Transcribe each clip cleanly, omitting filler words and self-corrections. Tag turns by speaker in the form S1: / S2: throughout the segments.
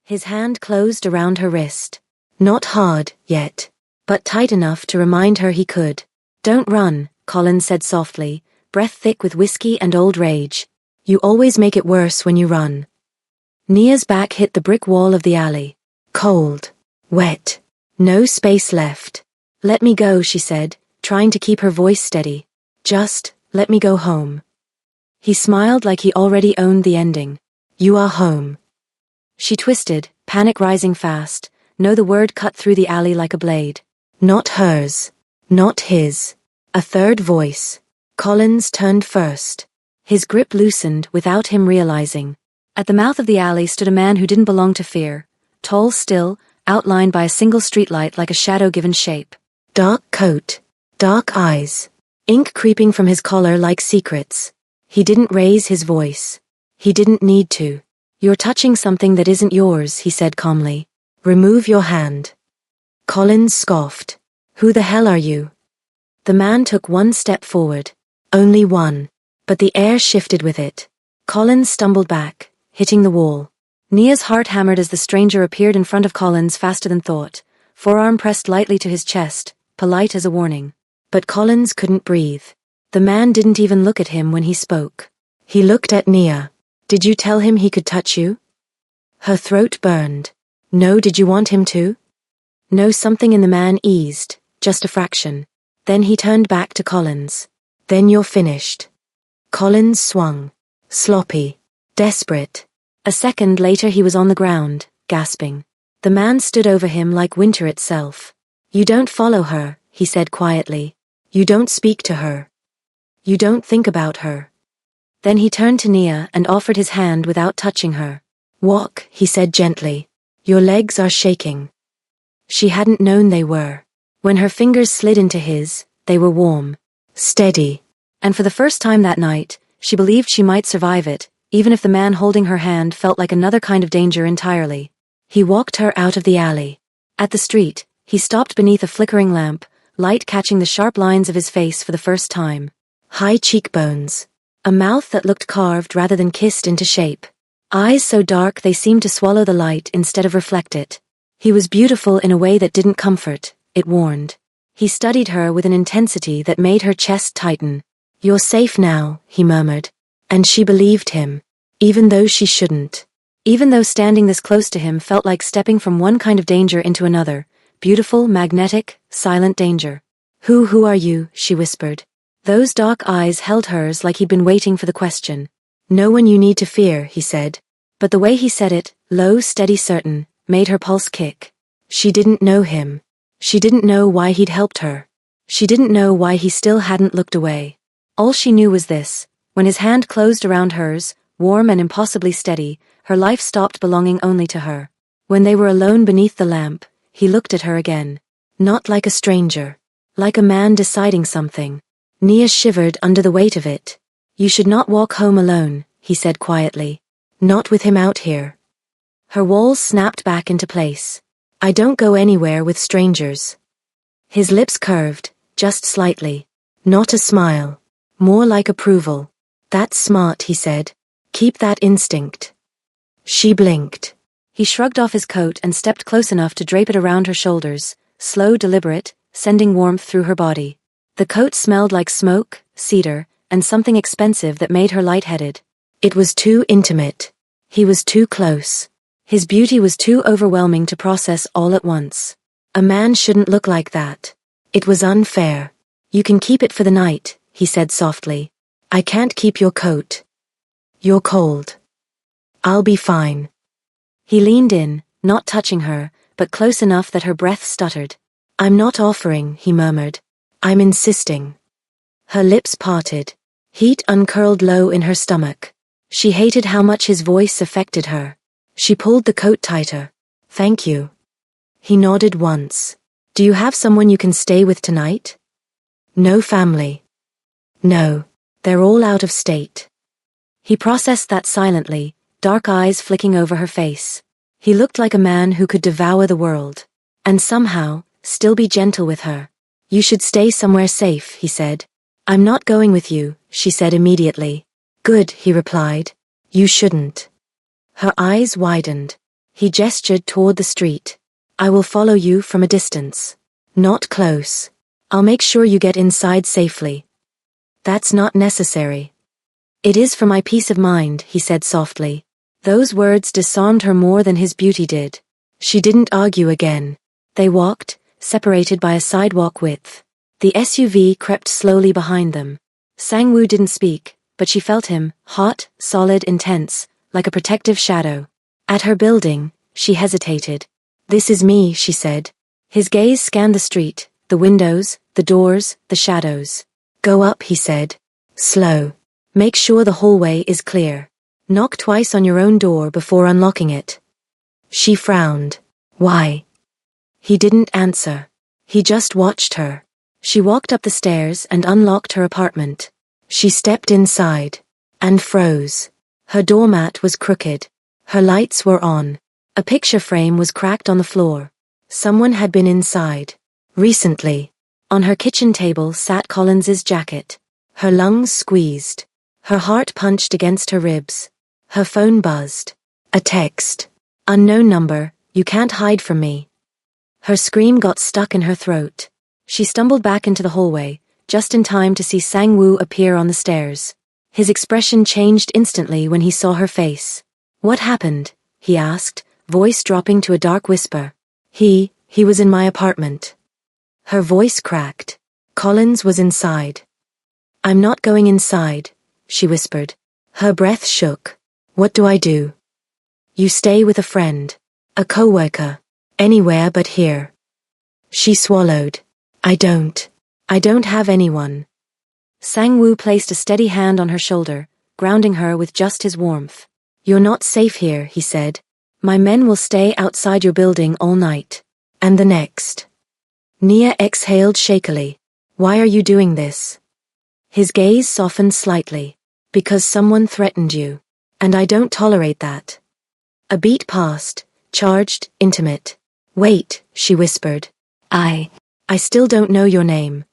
S1: His hand closed around her wrist. Not hard, yet, but tight enough to remind her he could. Don't run, Colin said softly, breath thick with whiskey and old rage. You always make it worse when you run. Nia's back hit the brick wall of the alley. Cold. Wet. No space left. Let me go, she said, trying to keep her voice steady. Just, let me go home. He smiled like he already owned the ending. You are home. She twisted, panic rising fast. No, the word cut through the alley like a blade. Not hers. Not his. A third voice. Colin's turned first. His grip loosened without him realizing. At the mouth of the alley stood a man who didn't belong to fear. Tall still, outlined by a single streetlight like a shadow given shape. Dark coat. Dark eyes. Ink creeping from his collar like secrets. He didn't raise his voice. He didn't need to. You're touching something that isn't yours, he said calmly. Remove your hand. Collins scoffed. Who the hell are you? The man took one step forward. Only one. But the air shifted with it. Collins stumbled back, hitting the wall. Nia's heart hammered as the stranger appeared in front of Collins faster than thought, forearm pressed lightly to his chest, polite as a warning. But Collins couldn't breathe. The man didn't even look at him when he spoke. He looked at Nia. Did you tell him he could touch you? Her throat burned. No, did you want him to? No, something in the man eased, just a fraction. Then he turned back to Collins. Then you're finished. Collins swung. Sloppy. Desperate. A second later he was on the ground, gasping. The man stood over him like winter itself. You don't follow her, he said quietly. You don't speak to her. You don't think about her. Then he turned to Nia and offered his hand without touching her. Walk, he said gently. Your legs are shaking. She hadn't known they were. When her fingers slid into his, they were warm. Steady. And for the first time that night, she believed she might survive it, even if the man holding her hand felt like another kind of danger entirely. He walked her out of the alley. At the street, he stopped beneath a flickering lamp, light catching the sharp lines of his face for the first time. High cheekbones. A mouth that looked carved rather than kissed into shape. Eyes so dark they seemed to swallow the light instead of reflect it. He was beautiful in a way that didn't comfort, it warned. He studied her with an intensity that made her chest tighten. You're safe now, he murmured. And she believed him. Even though she shouldn't. Even though standing this close to him felt like stepping from one kind of danger into another. Beautiful, magnetic, silent danger. Who are you? She whispered. Those dark eyes held hers like he'd been waiting for the question. No one you need to fear, he said. But the way he said it, low, steady, certain, made her pulse kick. She didn't know him. She didn't know why he'd helped her. She didn't know why he still hadn't looked away. All she knew was this. When his hand closed around hers, warm and impossibly steady, her life stopped belonging only to her. When they were alone beneath the lamp, he looked at her again. Not like a stranger. Like a man deciding something. Nia shivered under the weight of it. You should not walk home alone, he said quietly. Not with him out here. Her walls snapped back into place. I don't go anywhere with strangers. His lips curved, just slightly. Not a smile. More like approval. That's smart, he said. Keep that instinct. She blinked. He shrugged off his coat and stepped close enough to drape it around her shoulders, slow, deliberate, sending warmth through her body. The coat smelled like smoke, cedar, and something expensive that made her lightheaded. It was too intimate. He was too close. His beauty was too overwhelming to process all at once. A man shouldn't look like that. It was unfair. You can keep it for the night, he said softly. I can't keep your coat. You're cold. I'll be fine. He leaned in, not touching her, but close enough that her breath stuttered. I'm not offering, he murmured. I'm insisting. Her lips parted. Heat uncurled low in her stomach. She hated how much his voice affected her. She pulled the coat tighter. Thank you. He nodded once. Do you have someone you can stay with tonight? No family. No, they're all out of state. He processed that silently, dark eyes flicking over her face. He looked like a man who could devour the world. And somehow, still be gentle with her. You should stay somewhere safe, he said. I'm not going with you, she said immediately. Good, he replied. You shouldn't. Her eyes widened. He gestured toward the street. I will follow you from a distance. Not close. I'll make sure you get inside safely. That's not necessary. It is for my peace of mind, he said softly. Those words disarmed her more than his beauty did. She didn't argue again. They walked, separated by a sidewalk width. The SUV crept slowly behind them. Sang-woo didn't speak, but she felt him, hot, solid, intense, like a protective shadow. At her building, she hesitated. This is me, she said. His gaze scanned the street, the windows, the doors, the shadows. Go up, he said. Slow. Make sure the hallway is clear. Knock twice on your own door before unlocking it. She frowned. Why? He didn't answer. He just watched her. She walked up the stairs and unlocked her apartment. She stepped inside. And froze. Her doormat was crooked. Her lights were on. A picture frame was cracked on the floor. Someone had been inside. Recently. On her kitchen table sat Collins's jacket. Her lungs squeezed. Her heart punched against her ribs. Her phone buzzed. A text. Unknown number, you can't hide from me. Her scream got stuck in her throat. She stumbled back into the hallway, just in time to see Sang-woo appear on the stairs. His expression changed instantly when he saw her face. What happened? He asked, voice dropping to a dark whisper. He was in my apartment. Her voice cracked. Collins was inside. I'm not going inside, she whispered. Her breath shook. What do I do? You stay with a friend. A coworker. Anywhere but here. She swallowed. I don't have anyone. Sang-woo placed a steady hand on her shoulder, grounding her with just his warmth. You're not safe here, he said. My men will stay outside your building all night. And the next. Nia exhaled shakily. Why are you doing this? His gaze softened slightly. Because someone threatened you. And I don't tolerate that. A beat passed, charged, intimate. Wait, she whispered. I still don't know your name.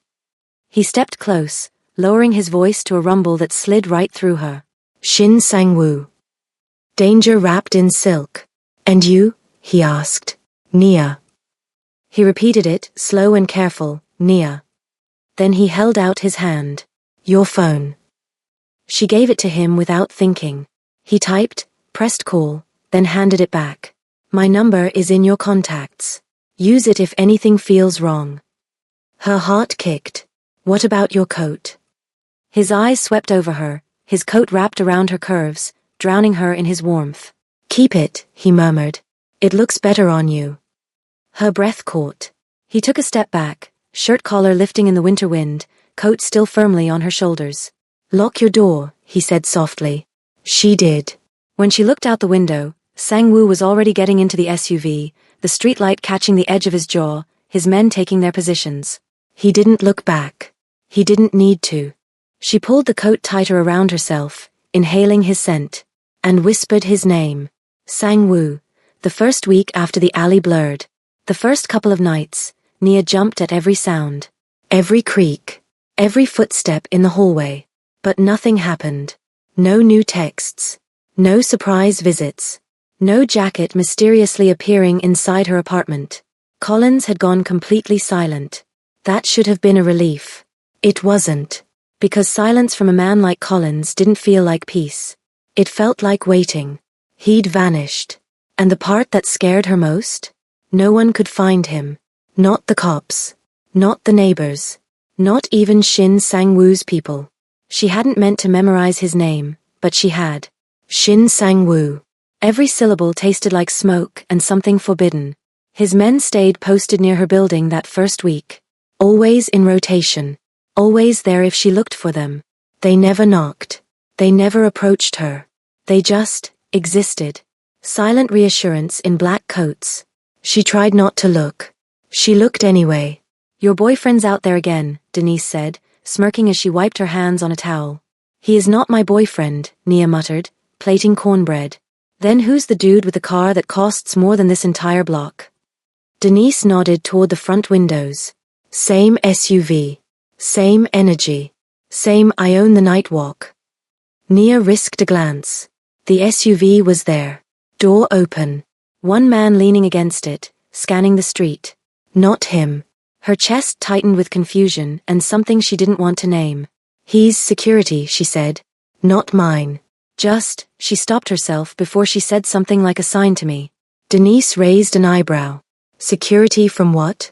S1: He stepped close, lowering his voice to a rumble that slid right through her. Shin Sang-woo. Danger wrapped in silk. And you? He asked. Nia. He repeated it, slow and careful, Nia. Then he held out his hand. Your phone. She gave it to him without thinking. He typed, pressed call, then handed it back. My number is in your contacts. Use it if anything feels wrong. Her heart kicked. What about your coat? His eyes swept over her, his coat wrapped around her curves, drowning her in his warmth. Keep it, he murmured. It looks better on you. Her breath caught. He took a step back, shirt collar lifting in the winter wind, coat still firmly on her shoulders. Lock your door, he said softly. She did. When she looked out the window, Sang-woo was already getting into the SUV, the streetlight catching the edge of his jaw, his men taking their positions. He didn't look back. He didn't need to. She pulled the coat tighter around herself, inhaling his scent, and whispered his name. Sang-woo. The first week after the alley blurred. The first couple of nights, Nia jumped at every sound. Every creak. Every footstep in the hallway. But nothing happened. No new texts. No surprise visits. No jacket mysteriously appearing inside her apartment. Collins had gone completely silent. That should have been a relief. It wasn't. Because silence from a man like Collins didn't feel like peace. It felt like waiting. He'd vanished. And the part that scared her most? No one could find him. Not the cops. Not the neighbors. Not even Shin Sang-woo's people. She hadn't meant to memorize his name, but she had. Shin Sang-woo. Every syllable tasted like smoke and something forbidden. His men stayed posted near her building that first week. Always in rotation. Always there if she looked for them. They never knocked. They never approached her. They just existed. Silent reassurance in black coats. She tried not to look. She looked anyway. Your boyfriend's out there again, Denise said, smirking as she wiped her hands on a towel. He is not my boyfriend, Nia muttered, plating cornbread. Then who's the dude with the car that costs more than this entire block? Denise nodded toward the front windows. Same SUV. Same energy. Same I own the night walk. Nia risked a glance. The SUV was there. Door open. One man leaning against it, scanning the street. Not him. Her chest tightened with confusion and something she didn't want to name. He's security, she said. Not mine. Just, she stopped herself before she said something like a sign to me. Denise raised an eyebrow. Security from what?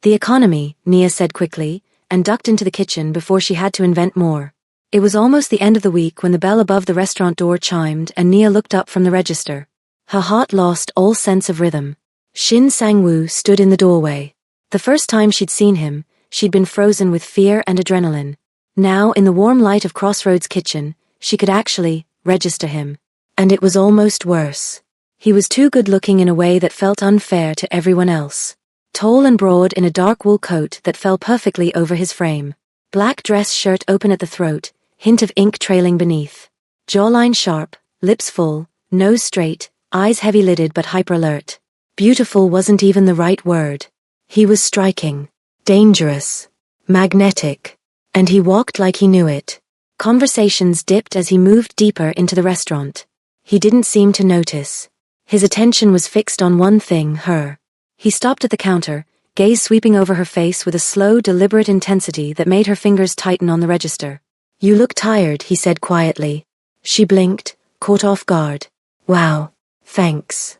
S1: The economy, Nia said quickly, and ducked into the kitchen before she had to invent more. It was almost the end of the week when the bell above the restaurant door chimed and Nia looked up from the register. Her heart lost all sense of rhythm. Shin Sang-woo stood in the doorway. The first time she'd seen him, she'd been frozen with fear and adrenaline. Now, in the warm light of Crossroads Kitchen, she could actually register him. And it was almost worse. He was too good-looking in a way that felt unfair to everyone else. Tall and broad in a dark wool coat that fell perfectly over his frame. Black dress shirt open at the throat, hint of ink trailing beneath. Jawline sharp, lips full, nose straight, eyes heavy-lidded but hyper-alert. Beautiful wasn't even the right word. He was striking, dangerous, magnetic, and he walked like he knew it. Conversations dipped as he moved deeper into the restaurant. He didn't seem to notice. His attention was fixed on one thing, her. He stopped at the counter, gaze sweeping over her face with a slow, deliberate intensity that made her fingers tighten on the register. You look tired, he said quietly. She blinked, caught off guard. Wow, thanks.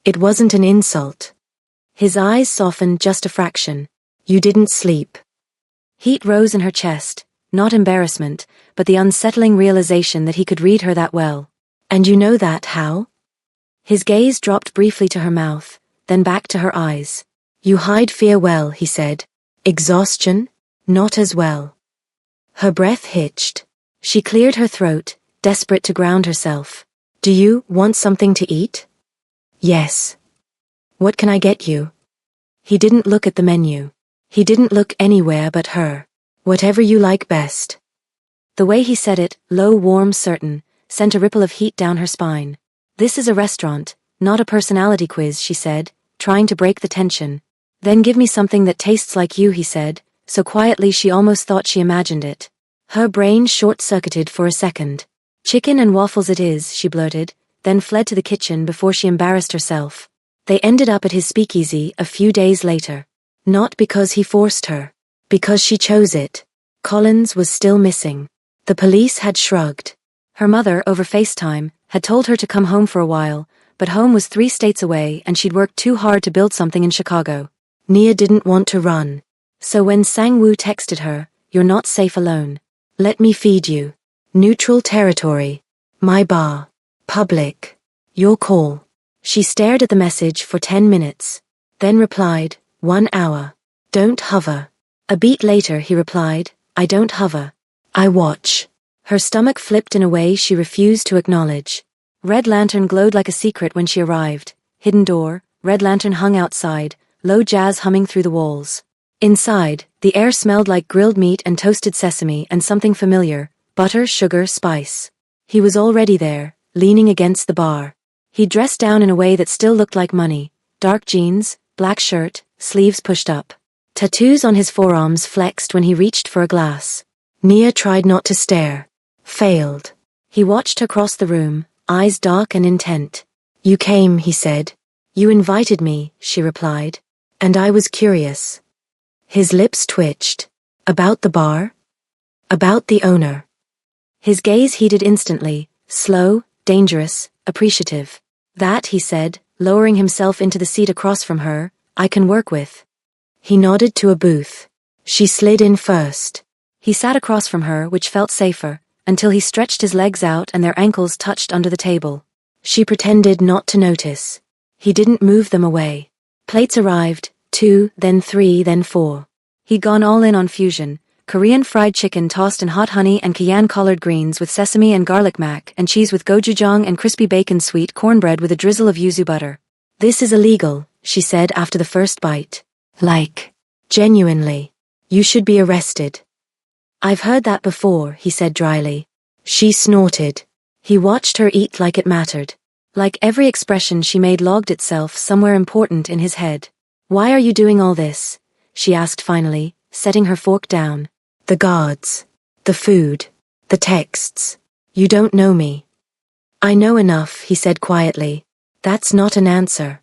S1: It wasn't an insult. His eyes softened just a fraction. You didn't sleep. Heat rose in her chest, not embarrassment, but the unsettling realization that he could read her that well. And you know that, how? His gaze dropped briefly to her mouth, then back to her eyes. You hide fear well, he said. Exhaustion? Not as well. Her breath hitched. She cleared her throat, desperate to ground herself. Do you want something to eat? Yes. What can I get you? He didn't look at the menu. He didn't look anywhere but her. Whatever you like best. The way he said it, low, warm, certain, sent a ripple of heat down her spine. This is a restaurant, not a personality quiz, she said, trying to break the tension. Then give me something that tastes like you, he said, so quietly she almost thought she imagined it. Her brain short-circuited for a second. Chicken and waffles it is, she blurted, then fled to the kitchen before she embarrassed herself. They ended up at his speakeasy a few days later. Not because he forced her. Because she chose it. Collins was still missing. The police had shrugged. Her mother, over FaceTime, had told her to come home for a while, but home was 3 states away and she'd worked too hard to build something in Chicago. Nia didn't want to run. So when Sang-woo texted her, you're not safe alone. Let me feed you. Neutral territory. My bar. Public. Your call. She stared at the message for 10 minutes. Then replied, 1 hour. Don't hover. A beat later he replied, I don't hover. I watch. Her stomach flipped in a way she refused to acknowledge. Red lantern glowed like a secret when she arrived. Hidden door, red lantern hung outside, low jazz humming through the walls. Inside, the air smelled like grilled meat and toasted sesame and something familiar, butter, sugar, spice. He was already there, leaning against the bar. He dressed down in a way that still looked like money. Dark jeans, black shirt, sleeves pushed up. Tattoos on his forearms flexed when he reached for a glass. Nia tried not to stare. Failed. He watched her cross the room, eyes dark and intent. You came, he said. You invited me, she replied. And I was curious. His lips twitched. About the bar? About the owner. His gaze heated instantly, slow, dangerous, appreciative. That, he said, lowering himself into the seat across from her, I can work with. He nodded to a booth. She slid in first. He sat across from her, which felt safer, until he stretched his legs out and their ankles touched under the table. She pretended not to notice. He didn't move them away. Plates arrived, 2, then 3, then 4. He'd gone all in on fusion, Korean fried chicken tossed in hot honey and cayenne collard greens with sesame and garlic mac and cheese with gochujang and crispy bacon sweet cornbread with a drizzle of yuzu butter. This is illegal, she said after the first bite. Like, genuinely. You should be arrested. I've heard that before, he said dryly. She snorted. He watched her eat like it mattered. Like every expression she made logged itself somewhere important in his head. Why are you doing all this? She asked finally, setting her fork down. The guards. The food. The texts. You don't know me. I know enough, he said quietly. That's not an answer.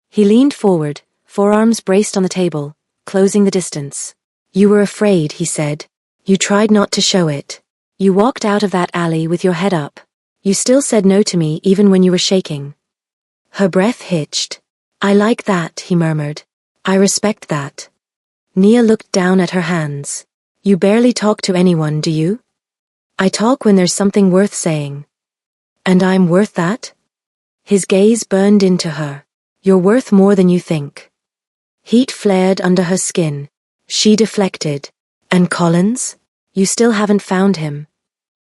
S1: He leaned forward, forearms braced on the table, closing the distance. You were afraid, he said. You tried not to show it. You walked out of that alley with your head up. You still said no to me even when you were shaking. Her breath hitched. I like that, he murmured. I respect that. Nia looked down at her hands. You barely talk to anyone, do you? I talk when there's something worth saying. And I'm worth that? His gaze burned into her. You're worth more than you think. Heat flared under her skin. She deflected. And Collins? You still haven't found him.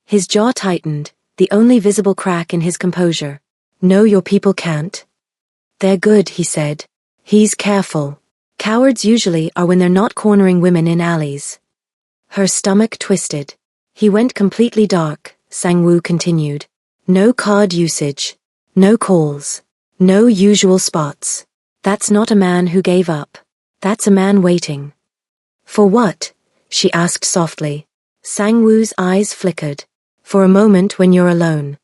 S1: His jaw tightened, the only visible crack in his composure. No, your people can't. They're good, he said. He's careful. Cowards usually are when they're not cornering women in alleys. Her stomach twisted. He went completely dark, Sang-woo continued. No card usage. No calls. No usual spots. That's not a man who gave up. That's a man waiting. For what? She asked softly. Sang-woo's eyes flickered. For a moment when you're alone.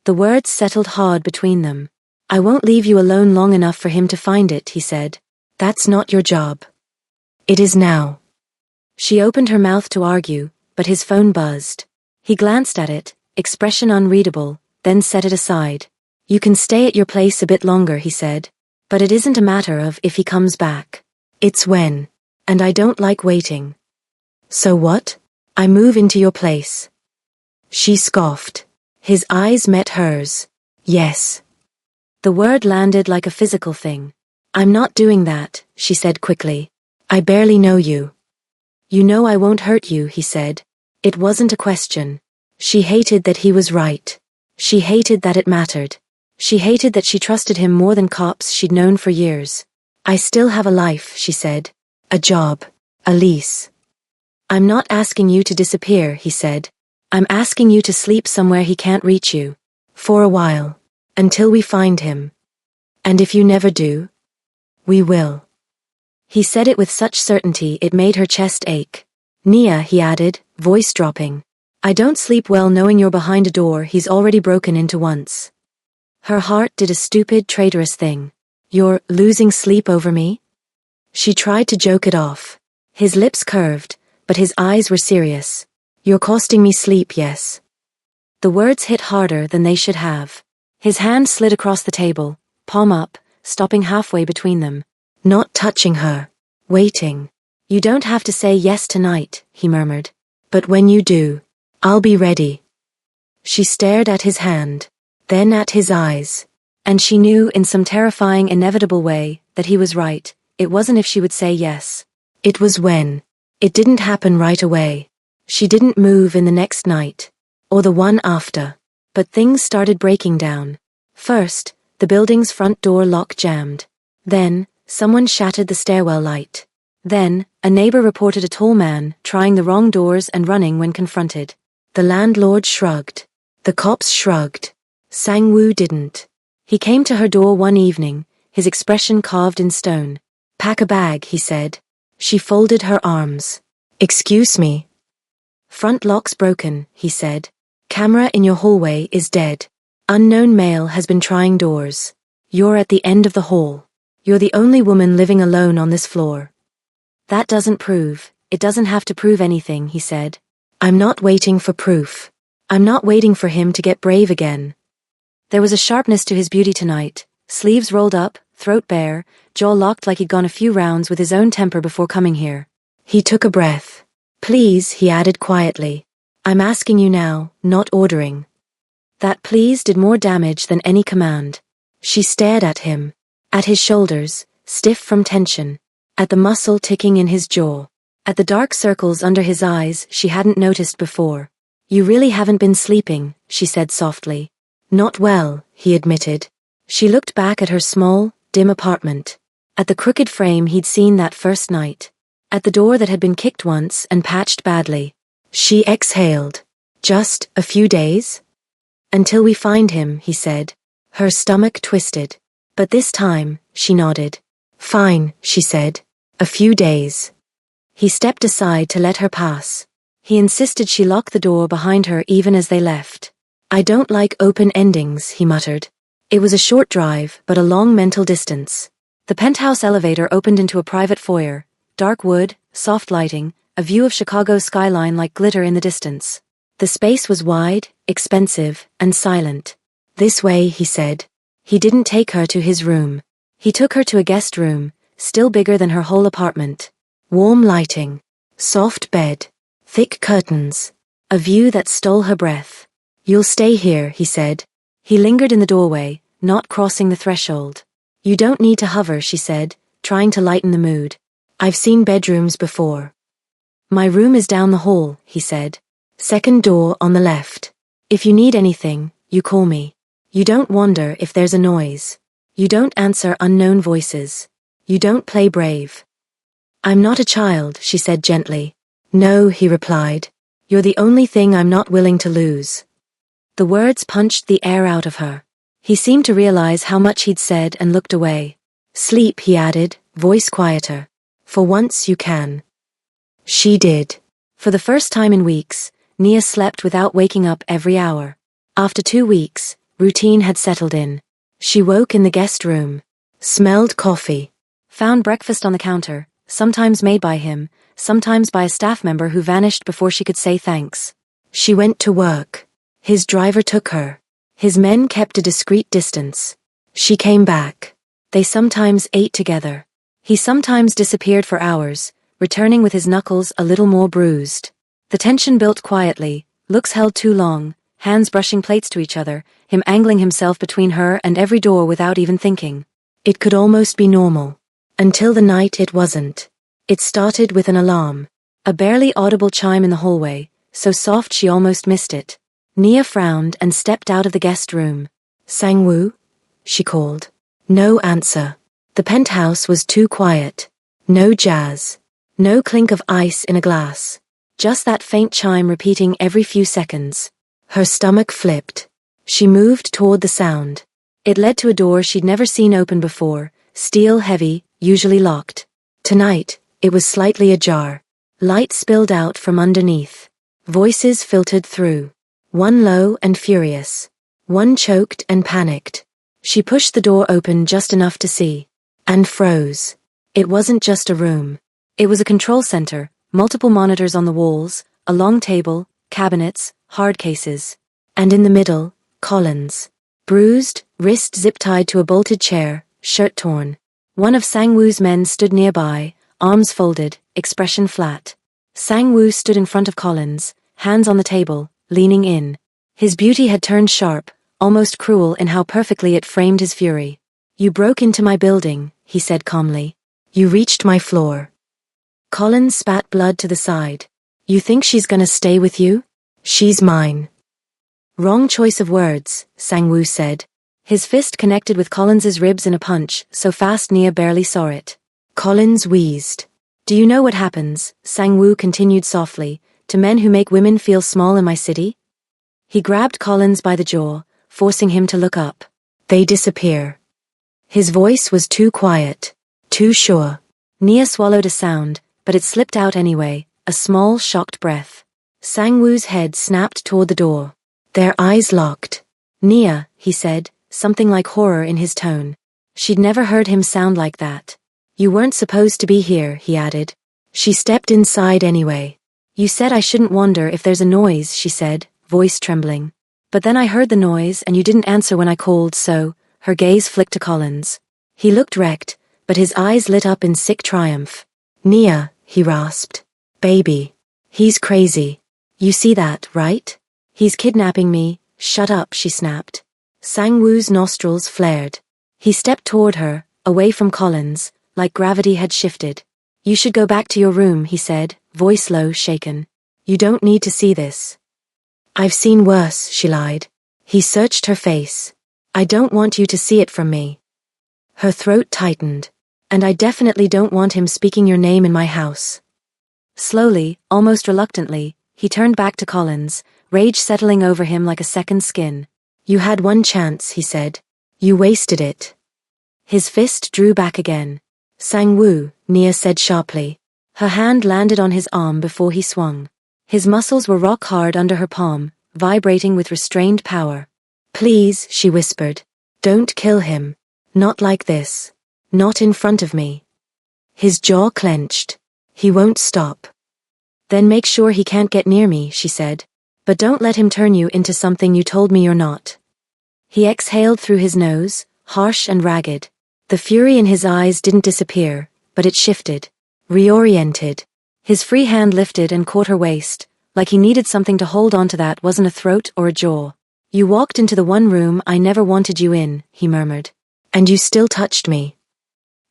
S1: The words settled hard between them. I won't leave you alone long enough for him to find it, he said. That's not your job. It is now. She opened her mouth to argue, but his phone buzzed. He glanced at it, expression unreadable, then set it aside. You can stay at your place a bit longer, he said. But it isn't a matter of if he comes back. It's when. And I don't like waiting. So what? I move into your place. She scoffed. His eyes met hers. Yes. The word landed like a physical thing. I'm not doing that, she said quickly. I barely know you. You know I won't hurt you, he said. It wasn't a question. She hated that he was right. She hated that it mattered. She hated that she trusted him more than cops she'd known for years. I still have a life, she said. A job. A lease. I'm not asking you to disappear, he said. I'm asking you to sleep somewhere he can't reach you. For a while. Until we find him. And if you never do? We will. He said it with such certainty it made her chest ache. Nia, he added, voice dropping. I don't sleep well knowing you're behind a door he's already broken into once. Her heart did a stupid, traitorous thing. You're losing sleep over me? She tried to joke it off. His lips curved, but his eyes were serious. You're costing me sleep, yes. The words hit harder than they should have. His hand slid across the table, palm up, stopping halfway between them. Not touching her. Waiting. You don't have to say yes tonight, he murmured. But when you do, I'll be ready. She stared at his hand, then at his eyes. And she knew in some terrifying, inevitable way that he was right. It wasn't if she would say yes. It was when. It didn't happen right away. She didn't move in the next night. Or the one after. But things started breaking down. First, the building's front door lock jammed. Then, someone shattered the stairwell light. Then, a neighbor reported a tall man trying the wrong doors and running when confronted. The landlord shrugged. The cops shrugged. Sang-woo didn't. He came to her door one evening, his expression carved in stone. Pack a bag, he said. She folded her arms. Excuse me. Front lock's broken, he said. Camera in your hallway is dead. Unknown male has been trying doors. You're at the end of the hall. You're the only woman living alone on this floor. That doesn't prove. It doesn't have to prove anything, he said. I'm not waiting for proof. I'm not waiting for him to get brave again. There was a sharpness to his beauty tonight. Sleeves rolled up, throat bare, jaw locked like he'd gone a few rounds with his own temper before coming here. He took a breath. Please, he added quietly. I'm asking you now, not ordering. That please did more damage than any command. She stared at him. At his shoulders, stiff from tension. At the muscle ticking in his jaw. At the dark circles under his eyes she hadn't noticed before. You really haven't been sleeping, she said softly. Not well, he admitted. She looked back at her small, dim apartment. At the crooked frame he'd seen that first night. At the door that had been kicked once and patched badly. She exhaled. Just a few days? Until we find him, he said. Her stomach twisted. But this time, she nodded. Fine, she said. A few days. He stepped aside to let her pass. He insisted she lock the door behind her even as they left. I don't like open endings, he muttered. It was a short drive, but a long mental distance. The penthouse elevator opened into a private foyer, dark wood, soft lighting, a view of Chicago's skyline like glitter in the distance. The space was wide, expensive, and silent. "This way," he said. He didn't take her to his room. He took her to a guest room, still bigger than her whole apartment. Warm lighting, soft bed, thick curtains, a view that stole her breath. "You'll stay here," he said. He lingered in the doorway, not crossing the threshold. "You don't need to hover," she said, trying to lighten the mood. "I've seen bedrooms before." "My room is down the hall," he said. "Second door on the left. If you need anything, you call me. You don't wonder if there's a noise. You don't answer unknown voices. You don't play brave." "I'm not a child," she said gently. "No," he replied. "You're the only thing I'm not willing to lose." The words punched the air out of her. He seemed to realize how much he'd said and looked away. "Sleep," he added, voice quieter. "For once you can." She did. For the first time in weeks, Nia slept without waking up every hour. After 2 weeks, routine had settled in. She woke in the guest room, smelled coffee, found breakfast on the counter, sometimes made by him, sometimes by a staff member who vanished before she could say thanks. She went to work. His driver took her. His men kept a discreet distance. She came back. They sometimes ate together. He sometimes disappeared for hours, returning with his knuckles a little more bruised. The tension built quietly, looks held too long, hands brushing plates to each other, him angling himself between her and every door without even thinking. It could almost be normal. Until the night it wasn't. It started with an alarm. A barely audible chime in the hallway, so soft she almost missed it. Nia frowned and stepped out of the guest room. "Sang-woo?" she called. No answer. The penthouse was too quiet. No jazz. No clink of ice in a glass. Just that faint chime repeating every few seconds. Her stomach flipped. She moved toward the sound. It led to a door she'd never seen open before, steel heavy, usually locked. Tonight, it was slightly ajar. Light spilled out from underneath. Voices filtered through. One low and furious. One choked and panicked. She pushed the door open just enough to see. And froze. It wasn't just a room. It was a control center, multiple monitors on the walls, a long table, cabinets, hard cases. And in the middle, Collins. Bruised, wrist zip-tied to a bolted chair, shirt torn. One of Sang-woo's men stood nearby, arms folded, expression flat. Sang-woo stood in front of Collins, hands on the table, leaning in. His beauty had turned sharp, almost cruel in how perfectly it framed his fury. "You broke into my building," he said calmly. "You reached my floor." Collins spat blood to the side. "You think she's gonna stay with you? She's mine." "Wrong choice of words," Sang-woo said. His fist connected with Collins's ribs in a punch, so fast Nia barely saw it. Collins wheezed. "Do you know what happens," Sang-woo continued softly, "to men who make women feel small in my city?" He grabbed Collins by the jaw, forcing him to look up. "They disappear." His voice was too quiet, too sure. Nia swallowed a sound, but it slipped out anyway, a small, shocked breath. Sang-woo's head snapped toward the door. Their eyes locked. "Nia," he said, something like horror in his tone. She'd never heard him sound like that. "You weren't supposed to be here," he added. She stepped inside anyway. "You said I shouldn't wonder if there's a noise," she said, voice trembling. "But then I heard the noise and you didn't answer when I called, so..." Her gaze flicked to Collins. He looked wrecked, but his eyes lit up in sick triumph. "Nia," he rasped. "Baby. He's crazy. You see that, right? He's kidnapping me." "Shut up," she snapped. Sang-woo's nostrils flared. He stepped toward her, away from Collins, like gravity had shifted. "You should go back to your room," he said, voice low, shaken. "You don't need to see this." "I've seen worse," she lied. He searched her face. "I don't want you to see it from me." Her throat tightened. "And I definitely don't want him speaking your name in my house." Slowly, almost reluctantly, he turned back to Collins, rage settling over him like a second skin. "You had one chance," he said. "You wasted it." His fist drew back again. "Sang-woo," Nia said sharply. Her hand landed on his arm before he swung. His muscles were rock hard under her palm, vibrating with restrained power. "Please," she whispered. Don't kill him. Not like this. Not in front of me. His jaw clenched. He won't stop. Then make sure he can't get near me, she said. But don't let him turn you into something you told me you're not. He exhaled through his nose, harsh and ragged. The fury in his eyes didn't disappear, but it shifted. Reoriented. His free hand lifted and caught her waist, like he needed something to hold onto that wasn't a throat or a jaw. You walked into the one room I never wanted you in, he murmured. And you still touched me.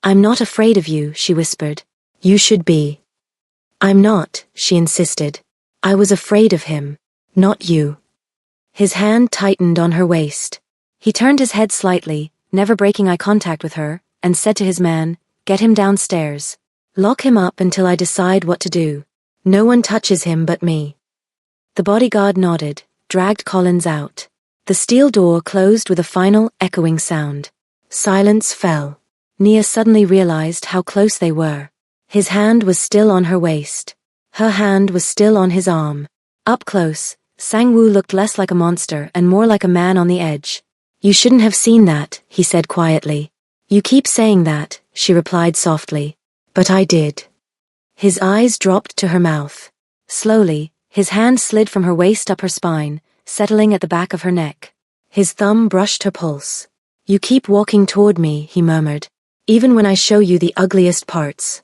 S1: I'm not afraid of you, she whispered. You should be. I'm not, she insisted. I was afraid of him, not you. His hand tightened on her waist. He turned his head slightly, never breaking eye contact with her, and said to his man, get him downstairs. Lock him up until I decide what to do. No one touches him but me. The bodyguard nodded, dragged Collins out. The steel door closed with a final, echoing sound. Silence fell. Nia suddenly realized how close they were. His hand was still on her waist. Her hand was still on his arm. Up close, Sang-woo looked less like a monster and more like a man on the edge. You shouldn't have seen that, he said quietly. You keep saying that, she replied softly. But I did. His eyes dropped to her mouth. Slowly, his hand slid from her waist up her spine, settling at the back of her neck. His thumb brushed her pulse. You keep walking toward me, he murmured. Even when I show you the ugliest parts.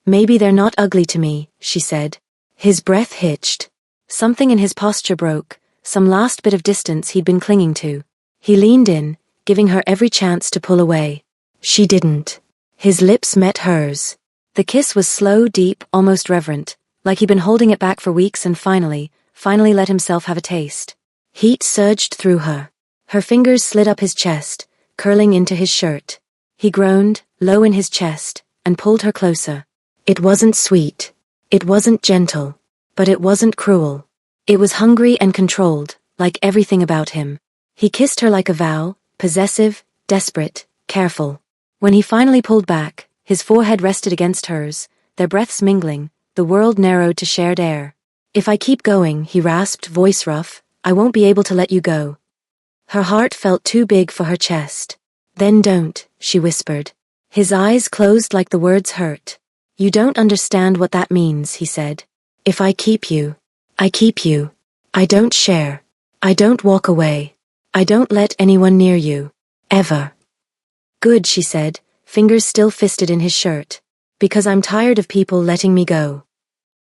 S1: Maybe they're not ugly to me, she said. His breath hitched. Something in his posture broke, some last bit of distance he'd been clinging to. He leaned in, giving her every chance to pull away. She didn't. His lips met hers. The kiss was slow, deep, almost reverent, like he'd been holding it back for weeks and finally let himself have a taste. Heat surged through her. Her fingers slid up his chest, curling into his shirt. He groaned, low in his chest, and pulled her closer. It wasn't sweet. It wasn't gentle. But it wasn't cruel. It was hungry and controlled, like everything about him. He kissed her like a vow, possessive, desperate, careful. When he finally pulled back, his forehead rested against hers, their breaths mingling, the world narrowed to shared air. If I keep going, he rasped, voice rough, I won't be able to let you go. Her heart felt too big for her chest. Then don't, she whispered. His eyes closed like the words hurt. You don't understand what that means, he said. If I keep you, I keep you. I don't share. I don't walk away. I don't let anyone near you. Ever. Good, she said, fingers still fisted in his shirt. Because I'm tired of people letting me go.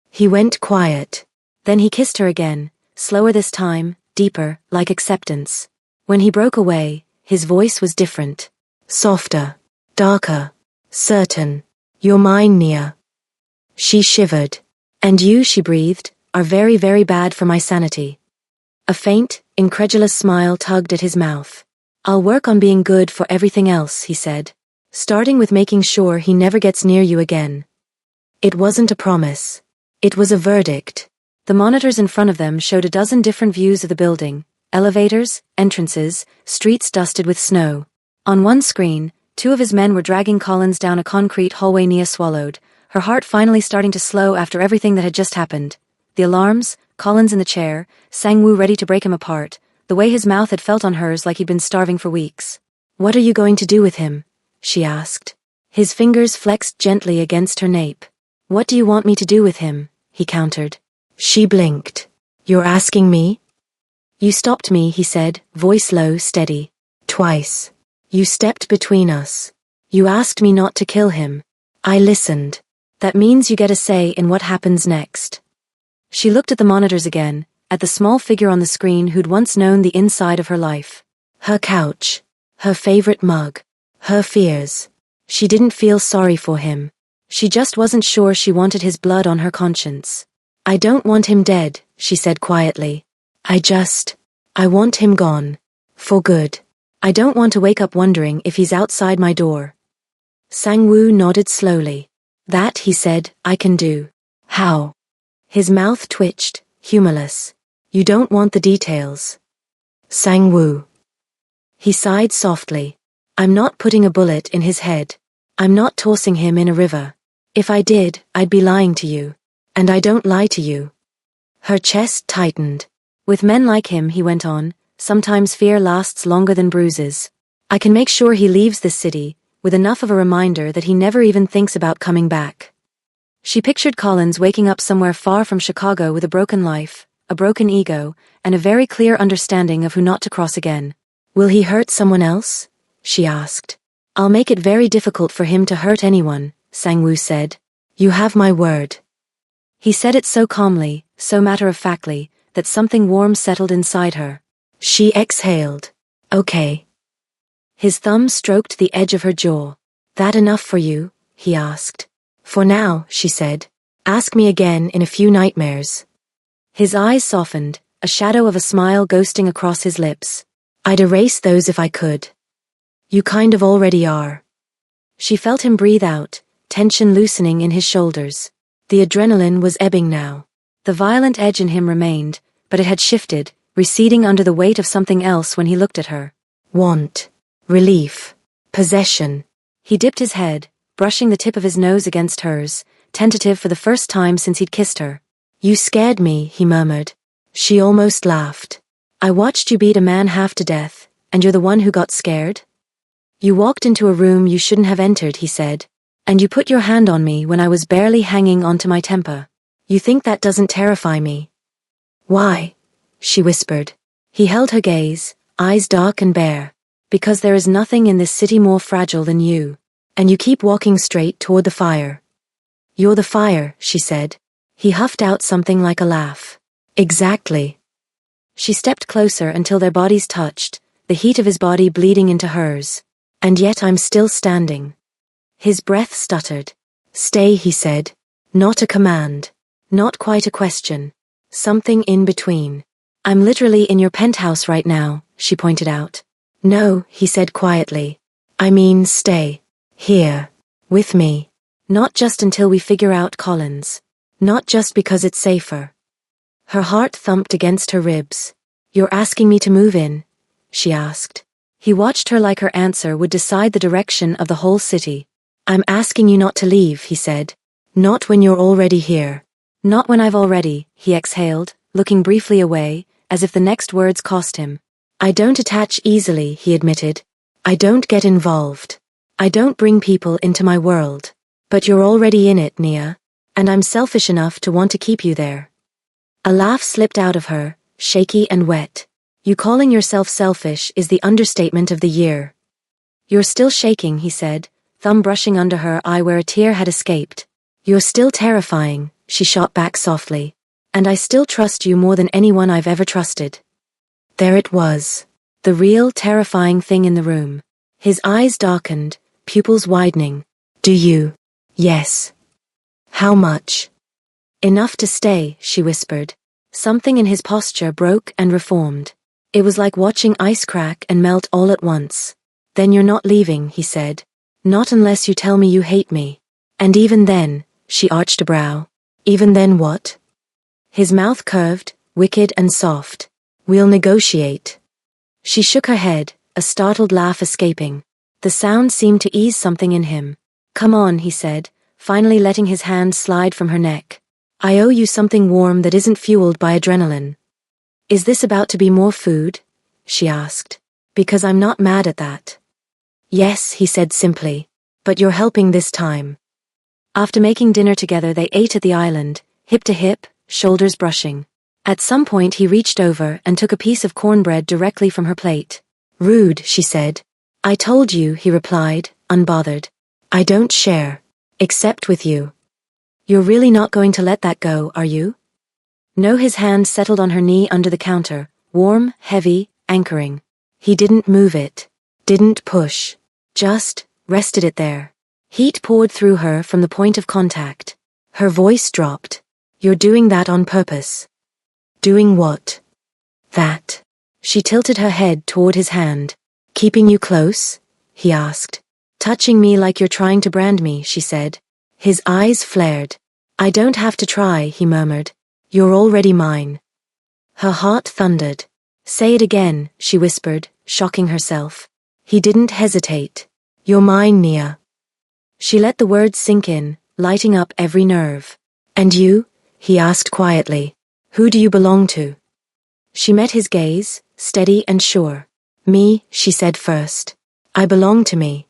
S1: He went quiet. Then he kissed her again, slower this time, deeper, like acceptance. When he broke away, his voice was different. Softer. Darker. Certain. You're mine, Nia. She shivered. And you, she breathed, are very, very bad for my sanity. A faint, incredulous smile tugged at his mouth. I'll work on being good for everything else, he said. Starting with making sure he never gets near you again. It wasn't a promise. It was a verdict. The monitors in front of them showed a dozen different views of the building. Elevators, entrances, streets dusted with snow. On one screen, two of his men were dragging Collins down a concrete hallway. Nia swallowed, her heart finally starting to slow after everything that had just happened. The alarms, Collins in the chair, Sang-woo ready to break him apart, the way his mouth had felt on hers like he'd been starving for weeks. What are you going to do with him? She asked. His fingers flexed gently against her nape. What do you want me to do with him? He countered. She blinked. You're asking me? You stopped me, he said, voice low, steady. Twice. You stepped between us. You asked me not to kill him. I listened. That means you get a say in what happens next. She looked at the monitors again, at the small figure on the screen who'd once known the inside of her life. Her couch. Her favorite mug. Her fears. She didn't feel sorry for him. She just wasn't sure she wanted his blood on her conscience. I don't want him dead, she said quietly. I want him gone. For good. I don't want to wake up wondering if he's outside my door. Sang-woo nodded slowly. That, he said, I can do. How? His mouth twitched, humorless. You don't want the details. Sang-woo. He sighed softly. I'm not putting a bullet in his head. I'm not tossing him in a river. If I did, I'd be lying to you. And I don't lie to you. Her chest tightened. With men like him, he went on, sometimes fear lasts longer than bruises. I can make sure he leaves this city, with enough of a reminder that he never even thinks about coming back. She pictured Collins waking up somewhere far from Chicago with a broken life, a broken ego, and a very clear understanding of who not to cross again. Will he hurt someone else? She asked. I'll make it very difficult for him to hurt anyone, Sang-woo said. You have my word. He said it so calmly, so matter-of-factly, that something warm settled inside her. She exhaled. Okay. His thumb stroked the edge of her jaw. That enough for you? He asked. For now, she said. Ask me again in a few nightmares. His eyes softened, a shadow of a smile ghosting across his lips. I'd erase those if I could. You kind of already are. She felt him breathe out, tension loosening in his shoulders. The adrenaline was ebbing now. The violent edge in him remained, but it had shifted, receding under the weight of something else when he looked at her. Want. Relief. Possession. He dipped his head, brushing the tip of his nose against hers, tentative for the first time since he'd kissed her. You scared me, he murmured. She almost laughed. I watched you beat a man half to death, and you're the one who got scared? You walked into a room you shouldn't have entered, he said, and you put your hand on me when I was barely hanging onto my temper. You think that doesn't terrify me? Why? She whispered. He held her gaze, eyes dark and bare. Because there is nothing in this city more fragile than you, and you keep walking straight toward the fire. You're the fire, she said. He huffed out something like a laugh. Exactly. She stepped closer until their bodies touched, the heat of his body bleeding into hers. And yet I'm still standing. His breath stuttered. Stay, he said. Not a command. Not quite a question. Something in between. I'm literally in your penthouse right now, she pointed out. No, he said quietly. I mean stay. Here. With me. Not just until we figure out Collins. Not just because it's safer. Her heart thumped against her ribs. You're asking me to move in? She asked. He watched her like her answer would decide the direction of the whole city. I'm asking you not to leave, he said. Not when you're already here. Not when I've already, he exhaled, looking briefly away, as if the next words cost him. I don't attach easily, he admitted. I don't get involved. I don't bring people into my world. But you're already in it, Nia. And I'm selfish enough to want to keep you there. A laugh slipped out of her, shaky and wet. You calling yourself selfish is the understatement of the year. You're still shaking, he said, thumb brushing under her eye where a tear had escaped. You're still terrifying, she shot back softly. And I still trust you more than anyone I've ever trusted. There it was. The real terrifying thing in the room. His eyes darkened, pupils widening. Do you? Yes. How much? Enough to stay, she whispered. Something in his posture broke and reformed. It was like watching ice crack and melt all at once. Then you're not leaving, he said. Not unless you tell me you hate me. And even then, she arched a brow. Even then what? His mouth curved, wicked and soft. We'll negotiate. She shook her head, a startled laugh escaping. The sound seemed to ease something in him. Come on, he said, finally letting his hand slide from her neck. I owe you something warm that isn't fueled by adrenaline. Is this about to be more food? She asked. Because I'm not mad at that. Yes, he said simply. But you're helping this time. After making dinner together they ate at the island, hip to hip, shoulders brushing. At some point he reached over and took a piece of cornbread directly from her plate. Rude, she said. I told you, he replied, unbothered. I don't share. Except with you. You're really not going to let that go, are you? No, his hand settled on her knee under the counter, warm, heavy, anchoring. He didn't move it. Didn't push. Just rested it there. Heat poured through her from the point of contact. Her voice dropped. You're doing that on purpose. Doing what? That. She tilted her head toward his hand. Keeping you close? He asked. Touching me like you're trying to brand me, she said. His eyes flared. I don't have to try, he murmured. You're already mine. Her heart thundered. Say it again, she whispered, shocking herself. He didn't hesitate. You're mine, Nia. She let the words sink in, lighting up every nerve. And you? He asked quietly. Who do you belong to? She met his gaze, steady and sure. Me, she said first. I belong to me.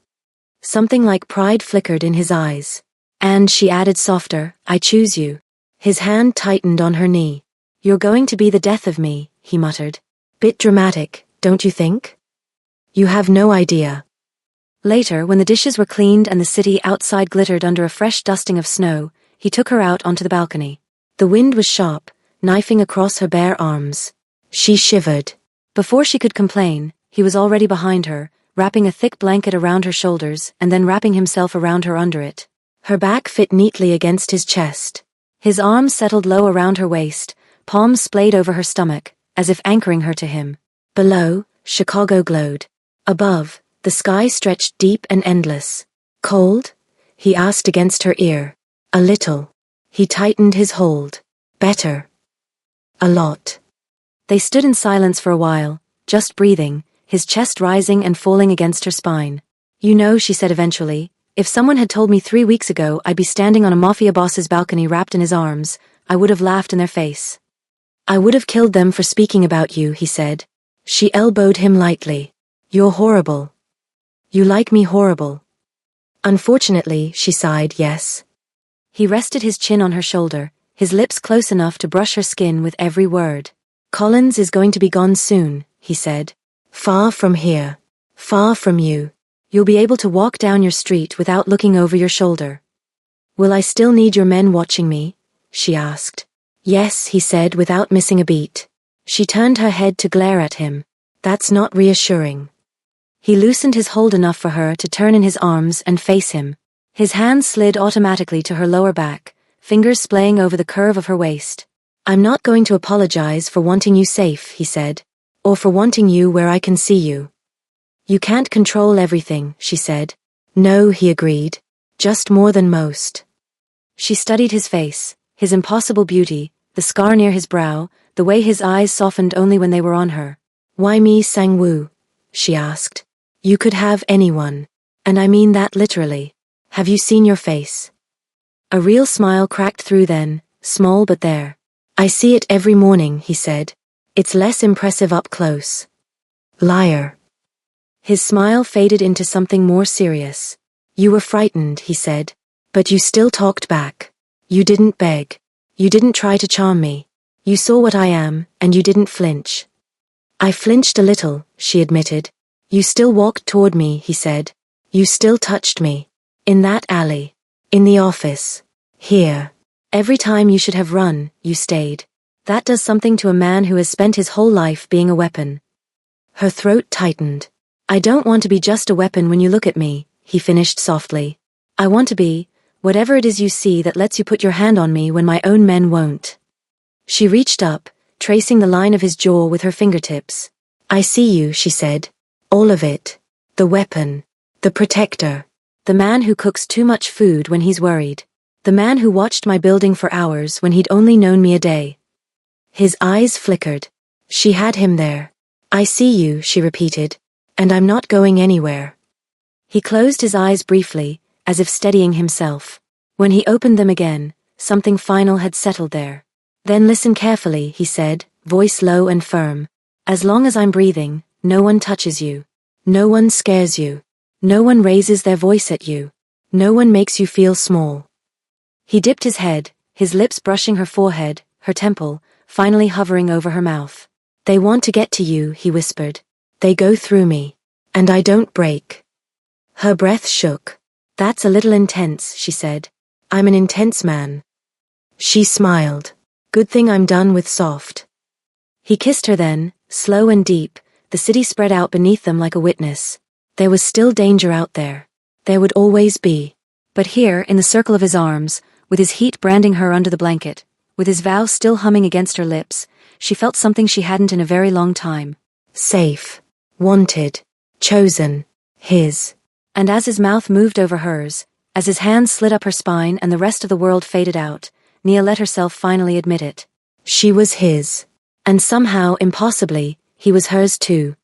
S1: Something like pride flickered in his eyes. And she added softer, I choose you. His hand tightened on her knee. You're going to be the death of me, he muttered. Bit dramatic, don't you think? You have no idea. Later, when the dishes were cleaned and the city outside glittered under a fresh dusting of snow, he took her out onto the balcony. The wind was sharp, knifing across her bare arms. She shivered. Before she could complain, he was already behind her, wrapping a thick blanket around her shoulders and then wrapping himself around her under it. Her back fit neatly against his chest. His arms settled low around her waist, palms splayed over her stomach, as if anchoring her to him. Below, Chicago glowed. Above, the sky stretched deep and endless. Cold? He asked against her ear. A little. He tightened his hold. Better. A lot. They stood in silence for a while, just breathing, his chest rising and falling against her spine. You know, she said eventually, if someone had told me 3 weeks ago I'd be standing on a Mafia boss's balcony wrapped in his arms, I would have laughed in their face. I would have killed them for speaking about you, he said. She elbowed him lightly. You're horrible. You like me horrible. Unfortunately, she sighed, yes. He rested his chin on her shoulder, his lips close enough to brush her skin with every word. Collins is going to be gone soon, he said. Far from here. Far from you. You'll be able to walk down your street without looking over your shoulder. Will I still need your men watching me? She asked. Yes, he said without missing a beat. She turned her head to glare at him. That's not reassuring. He loosened his hold enough for her to turn in his arms and face him. His hands slid automatically to her lower back, fingers splaying over the curve of her waist. I'm not going to apologize for wanting you safe, he said. Or for wanting you where I can see you. You can't control everything, she said. No, he agreed. Just more than most. She studied his face, his impossible beauty, the scar near his brow, the way his eyes softened only when they were on her. Why me, Sang-woo? She asked. You could have anyone. And I mean that literally. Have you seen your face? A real smile cracked through then, small but there. I see it every morning, he said. It's less impressive up close. Liar. His smile faded into something more serious. You were frightened, he said. But you still talked back. You didn't beg. You didn't try to charm me. You saw what I am, and you didn't flinch. I flinched a little, she admitted. You still walked toward me, he said. You still touched me. In that alley. In the office. Here. Every time you should have run, you stayed. That does something to a man who has spent his whole life being a weapon. Her throat tightened. I don't want to be just a weapon when you look at me, he finished softly. I want to be, whatever it is you see that lets you put your hand on me when my own men won't. She reached up, tracing the line of his jaw with her fingertips. I see you, she said. All of it. The weapon. The protector. The man who cooks too much food when he's worried. The man who watched my building for hours when he'd only known me a day. His eyes flickered. She had him there. I see you, she repeated. And I'm not going anywhere. He closed his eyes briefly, as if steadying himself. When he opened them again, something final had settled there. Then listen carefully, he said, voice low and firm. As long as I'm breathing, no one touches you. No one scares you. No one raises their voice at you. No one makes you feel small. He dipped his head, his lips brushing her forehead, her temple, finally hovering over her mouth. They want to get to you, he whispered. They go through me. And I don't break. Her breath shook. That's a little intense, she said. I'm an intense man. She smiled. Good thing I'm done with soft. He kissed her then, slow and deep, the city spread out beneath them like a witness. There was still danger out there. There would always be. But here, in the circle of his arms, with his heat branding her under the blanket, with his vow still humming against her lips, she felt something she hadn't in a very long time. Safe. Wanted. Chosen. His. And as his mouth moved over hers, as his hands slid up her spine and the rest of the world faded out, Nia let herself finally admit it. She was his. And somehow, impossibly, he was hers too.